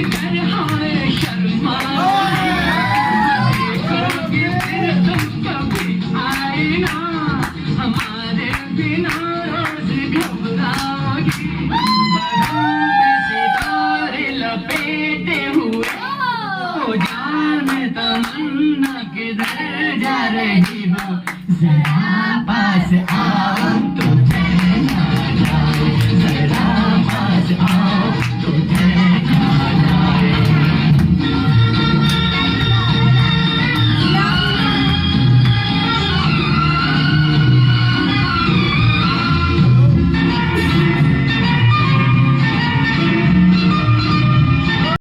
कर हमें शर्मा करोगे फिर तुम कभी आए ना हमारे बिना रोज घबराओगी बाहों में सितारे लपेटे हुए ओ जान तमन्ना किधर जा रही हो जरा